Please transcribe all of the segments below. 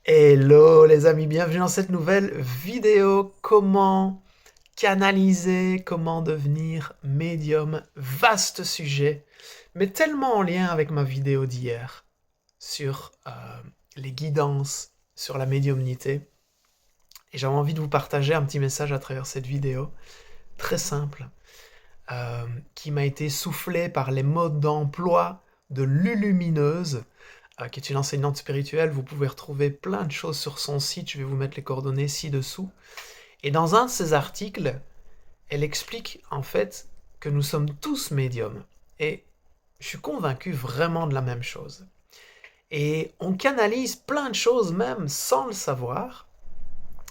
Hello les amis, bienvenue dans cette nouvelle vidéo. Comment canaliser, comment devenir médium, vaste sujet, mais tellement en lien avec ma vidéo d'hier sur les guidances, sur la médiumnité. Et j'avais envie de vous partager un petit message à travers cette vidéo, très simple, qui m'a été soufflé par les modes d'emploi de Lulumineuse, qui est une enseignante spirituelle. Vous pouvez retrouver plein de choses sur son site, je vais vous mettre les coordonnées ci-dessous. Et dans un de ses articles, elle explique en fait que nous sommes tous médiums. Et je suis convaincu vraiment de la même chose. Et on canalise plein de choses même sans le savoir.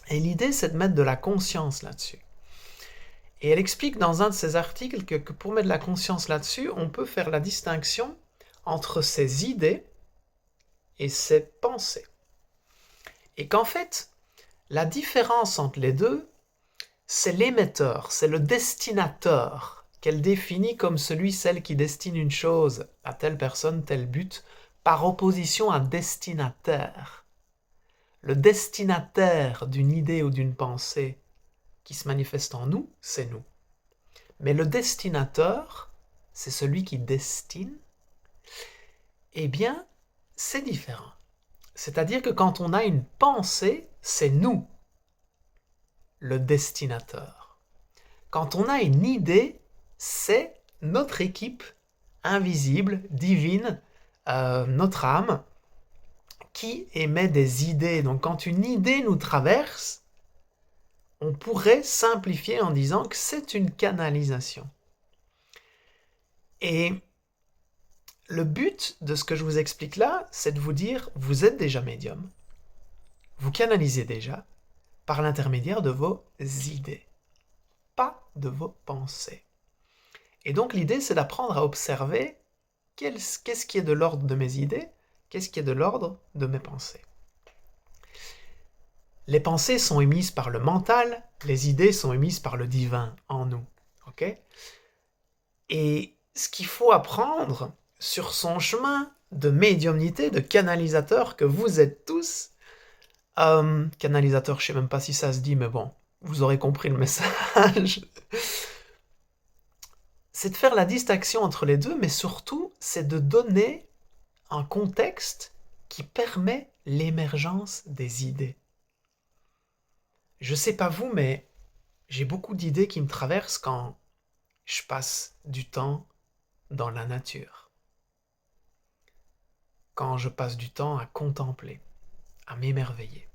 Et l'idée, c'est de mettre de la conscience là-dessus. Et elle explique dans un de ses articles que pour mettre de la conscience là-dessus, on peut faire la distinction entre ses idées et ses pensées. Et qu'en fait, la différence entre les deux, c'est l'émetteur, c'est le destinateur, qu'elle définit comme celle qui destine une chose à telle personne, tel but, par opposition à un destinataire. Le destinataire d'une idée ou d'une pensée qui se manifeste en nous, c'est nous. Mais le destinateur, c'est celui qui destine. Eh bien, c'est différent. C'est-à-dire que quand on a une pensée, c'est nous, le destinateur. Quand on a une idée, c'est notre équipe invisible, divine, notre âme, qui émet des idées. Donc quand une idée nous traverse, on pourrait simplifier en disant que c'est une canalisation. Et le but de ce que je vous explique là, c'est de vous dire, vous êtes déjà médium, vous canalisez déjà par l'intermédiaire de vos idées, pas de vos pensées. Et donc l'idée, c'est d'apprendre à observer qu'est-ce qui est de l'ordre de mes idées, qu'est-ce qui est de l'ordre de mes pensées. Les pensées sont émises par le mental, les idées sont émises par le divin en nous. Okay ? Et ce qu'il faut apprendre sur son chemin de médiumnité, de canalisateur que vous êtes tous, canalisateur, je ne sais même pas si ça se dit, mais bon, vous aurez compris le message, c'est de faire la distinction entre les deux, mais surtout, c'est de donner un contexte qui permet l'émergence des idées. Je ne sais pas vous, mais j'ai beaucoup d'idées qui me traversent quand je passe du temps dans la nature. Quand je passe du temps à contempler, à m'émerveiller.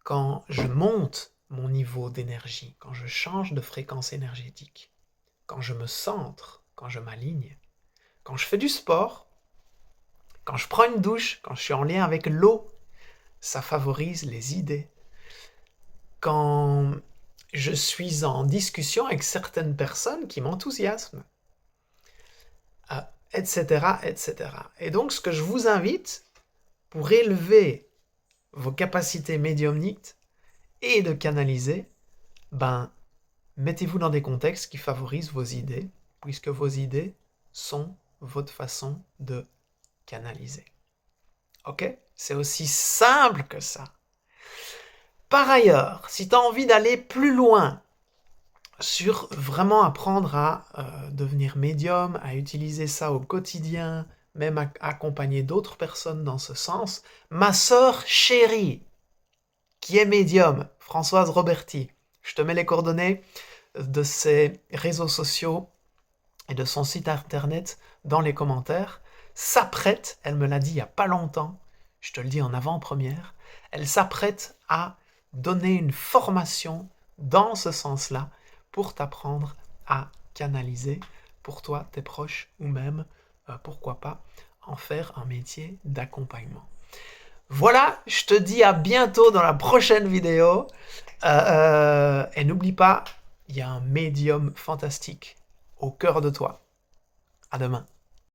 Quand je monte mon niveau d'énergie, quand je change de fréquence énergétique, quand je me centre, quand je m'aligne, quand je fais du sport, quand je prends une douche, quand je suis en lien avec l'eau, ça favorise les idées. Quand je suis en discussion avec certaines personnes qui m'enthousiasment, etc., etc. Et donc, ce que je vous invite, pour élever vos capacités médiumniques et de canaliser, mettez-vous dans des contextes qui favorisent vos idées, puisque vos idées sont votre façon de canaliser. Ok ? C'est aussi simple que ça. Par ailleurs, si tu as envie d'aller plus loin sur vraiment apprendre à devenir médium, à utiliser ça au quotidien, même à accompagner d'autres personnes dans ce sens, ma sœur chérie, qui est médium, Françoise Roberti, je te mets les coordonnées de ses réseaux sociaux et de son site internet dans les commentaires, s'apprête, elle me l'a dit il n'y a pas longtemps, je te le dis en avant-première, elle s'apprête à donner une formation dans ce sens-là pour t'apprendre à canaliser pour toi, tes proches ou même, pourquoi pas, en faire un métier d'accompagnement. Voilà, je te dis à bientôt dans la prochaine vidéo. Et n'oublie pas, il y a un médium fantastique au cœur de toi. À demain.